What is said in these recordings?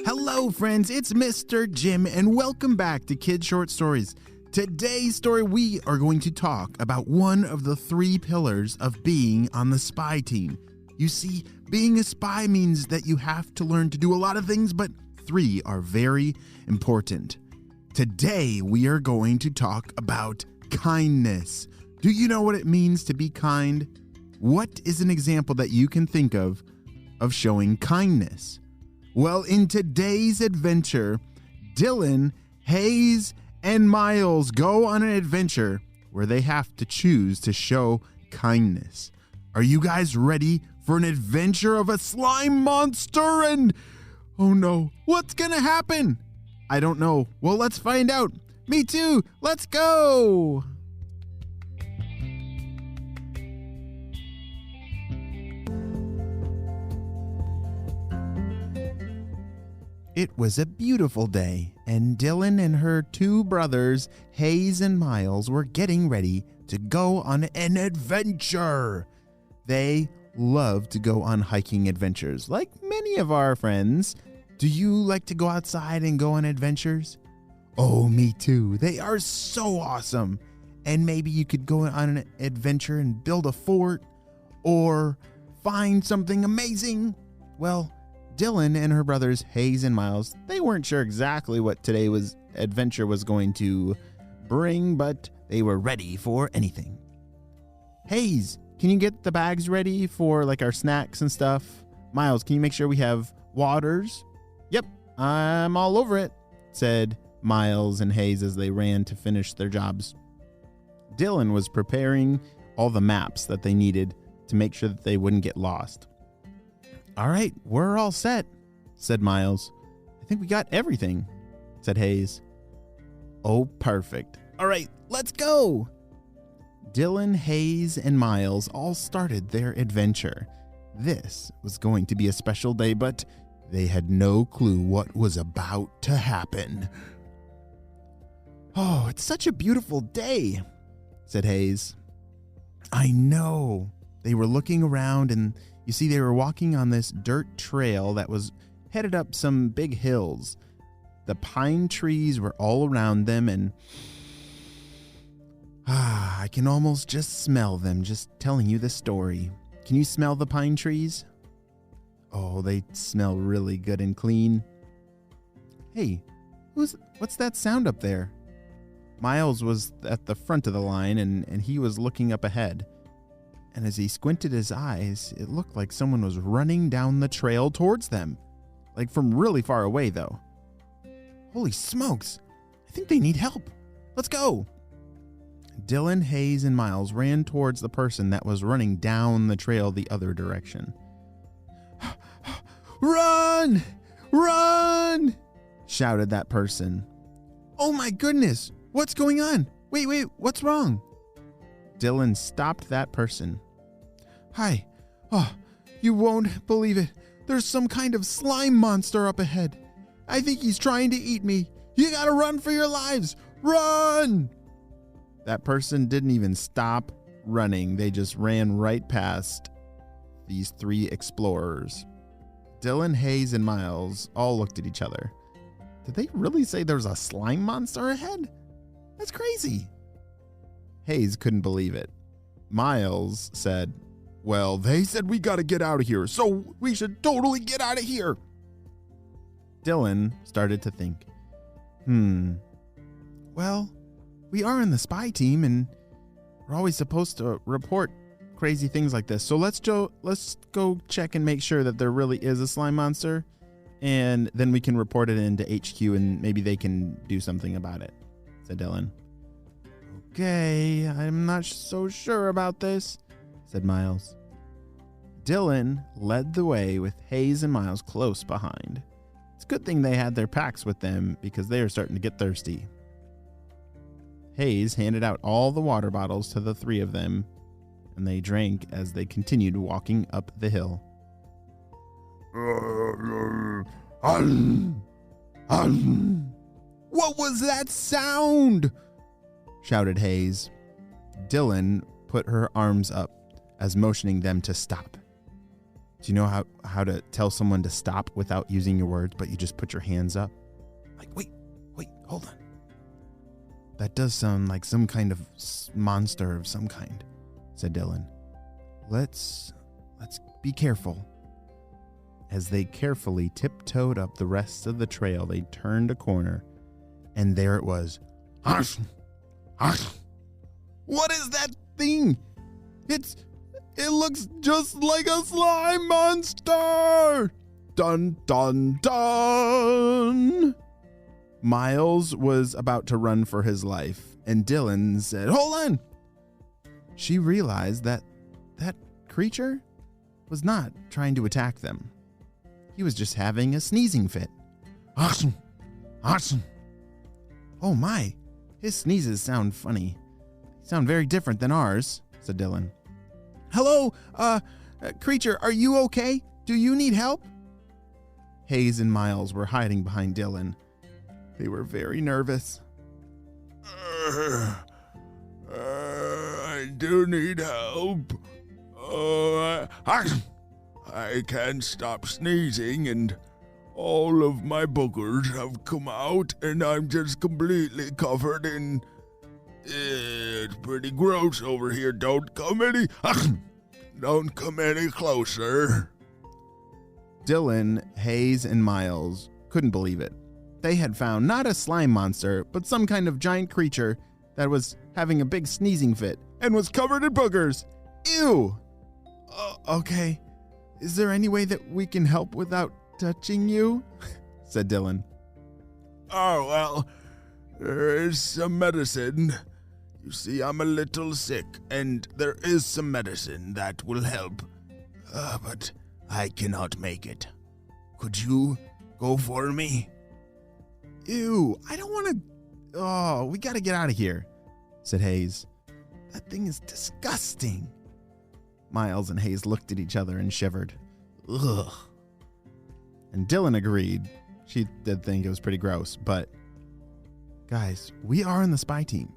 Hello friends, it's Mr. Jim and welcome back to Kid Short Stories. Today's story we are going to talk about one of the 3 pillars of being on the spy team. You see, being a spy means that you have to learn to do a lot of things, but 3 are very important. Today we are going to talk about kindness. Do you know what it means to be kind? What is an example that you can think of showing kindness? Well, in today's adventure, Dylan, Hayes, and Miles go on an adventure where they have to choose to show kindness. Are you guys ready for an adventure of a slime monster and... oh no, what's gonna happen? I don't know. Well, let's find out. Me too. Let's go. It was a beautiful day, and Dylan and her 2 brothers, Hayes and Miles, were getting ready to go on an adventure. They love to go on hiking adventures, like many of our friends. Do you like to go outside and go on adventures? Oh, me too. They are so awesome. And maybe you could go on an adventure and build a fort or find something amazing. Well, Dylan and her brothers, Hayes and Miles, they weren't sure exactly what today's adventure was going to bring, but they were ready for anything. Hayes, can you get the bags ready for like our snacks and stuff? Miles, can you make sure we have waters? Yep, I'm all over it, said Miles and Hayes as they ran to finish their jobs. Dylan was preparing all the maps that they needed to make sure that they wouldn't get lost. All right, we're all set, said Miles. I think we got everything, said Hayes. Oh, perfect. All right, let's go. Dylan, Hayes, and Miles all started their adventure. This was going to be a special day, but they had no clue what was about to happen. Oh, it's such a beautiful day, said Hayes. I know. They were looking around and you see, they were walking on this dirt trail that was headed up some big hills. The pine trees were all around them, and I can almost just smell them just telling you the story. Can you smell the pine trees? Oh, they smell really good and clean. Hey, what's that sound up there? Miles was at the front of the line, and he was looking up ahead. And as he squinted his eyes, it looked like someone was running down the trail towards them. Like from really far away, though. Holy smokes! I think they need help. Let's go! Dylan, Hayes, and Miles ran towards the person that was running down the trail the other direction. Run! Run! Shouted that person. Oh my goodness! What's going on? Wait, what's wrong? Dylan stopped that person. Hi. Oh, you won't believe it. There's some kind of slime monster up ahead. I think he's trying to eat me. You gotta run for your lives. Run! That person didn't even stop running. They just ran right past these 3 explorers. Dylan, Hayes, and Miles all looked at each other. Did they really say there's a slime monster ahead? That's crazy. Hayes couldn't believe it. Miles said, well, they said we gotta get out of here, so we should totally get out of here. Dylan started to think, well, we are in the spy team and we're always supposed to report crazy things like this. So let's go check and make sure that there really is a slime monster, and then we can report it into HQ and maybe they can do something about it, said Dylan. Okay, I'm not so sure about this, said Miles. Dylan led the way with Hayes and Miles close behind. It's a good thing they had their packs with them because they are starting to get thirsty. Hayes handed out all the water bottles to the 3 of them, and they drank as they continued walking up the hill. What was that sound? Shouted Hayes. Dylan put her arms up as motioning them to stop. Do you know how to tell someone to stop without using your words, but you just put your hands up? Like, wait, hold on. That does sound like some kind of monster of some kind, said Dylan. Let's be careful. As they carefully tiptoed up the rest of the trail, they turned a corner, and there it was. What is that thing? It looks just like a slime monster! Dun, dun, dun! Miles was about to run for his life, and Dylan said, "Hold on!" She realized that creature was not trying to attack them. He was just having a sneezing fit. Awesome! Oh my, his sneezes sound funny. They sound very different than ours, said Dylan. Hello, creature, are you okay? Do you need help? Hayes and Miles were hiding behind Dylan. They were very nervous. I do need help. I can't stop sneezing and all of my boogers have come out and I'm just completely covered in... It's pretty gross over here. Don't come any closer. Dylan, Hayes, and Miles couldn't believe it. They had found not a slime monster, but some kind of giant creature that was having a big sneezing fit and was covered in boogers. Ew! Okay. Is there any way that we can help without touching you? said Dylan. Oh, well, there is some medicine. You see, I'm a little sick, and there is some medicine that will help. But I cannot make it. Could you go for me? Ew, I don't want to... Oh, we got to get out of here, said Hayes. That thing is disgusting. Miles and Hayes looked at each other and shivered. Ugh. And Dylan agreed. She did think it was pretty gross, but... Guys, we are in the spy team.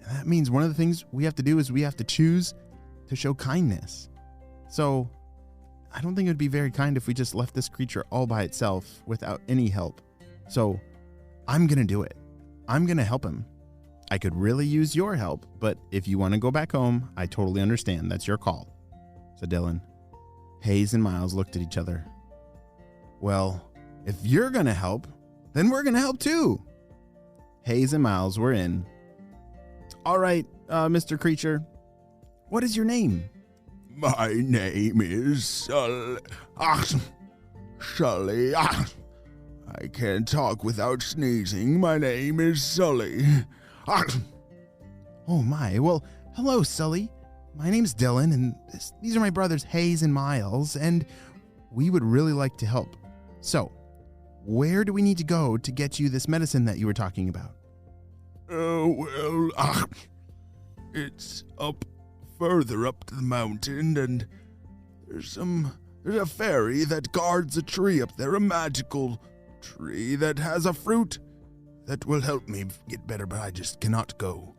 And that means one of the things we have to do is we have to choose to show kindness. So, I don't think it would be very kind if we just left this creature all by itself without any help. So, I'm going to do it. I'm going to help him. I could really use your help, but if you want to go back home, I totally understand. That's your call, said Dylan. Hayes and Miles looked at each other. Well, if you're going to help, then we're going to help too. Hayes and Miles were in. All right, Mr. Creature, what is your name? My name is Sully. Sully. I can't talk without sneezing. My name is Sully. Oh my, well, hello, Sully. My name's Dylan, and these are my brothers Hayes and Miles, and we would really like to help. So, where do we need to go to get you this medicine that you were talking about? It's further up the mountain, and there's a fairy that guards a tree up there, a magical tree that has a fruit that will help me get better, but I just cannot go.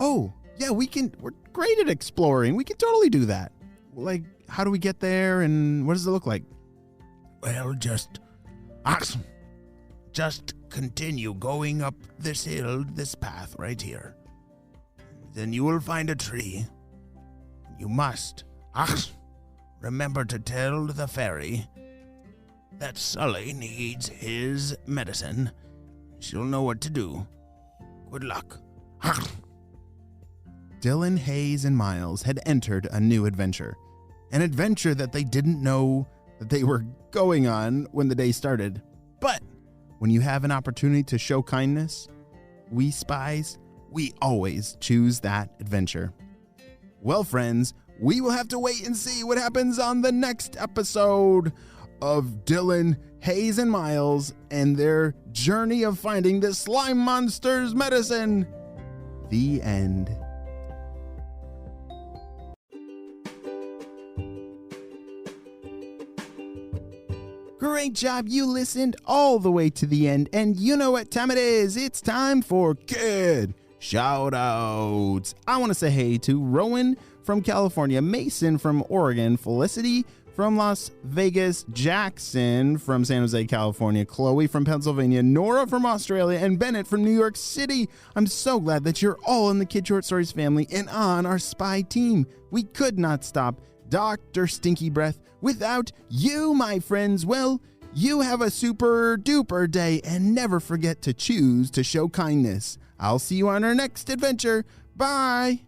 Oh, yeah, we're great at exploring. We can totally do that. Like, how do we get there, and what does it look like? Well, just continue going up this hill, this path right here. Then you will find a tree. You must remember to tell the fairy that Sully needs his medicine. She'll know what to do. Good luck. Dylan, Hayes, and Miles had entered a new adventure. An adventure that they didn't know that they were going on when the day started. But when you have an opportunity to show kindness, we spies, we always choose that adventure. Well, friends, we will have to wait and see what happens on the next episode of Dylan, Hayes, and Miles and their journey of finding the slime monster's medicine. The end. Great job, you listened all the way to the end, and you know what time it is. It's time for Kid Shoutouts. I want to say hey to Rowan from California, Mason from Oregon, Felicity from Las Vegas, Jackson from San Jose, California, Chloe from Pennsylvania, Nora from Australia, and Bennett from New York City. I'm so glad that you're all in the Kid Short Stories family and on our spy team. We could not stop Dr. Stinky Breath without you, my friends. Well, you have a super duper day and never forget to choose to show kindness. I'll see you on our next adventure. Bye.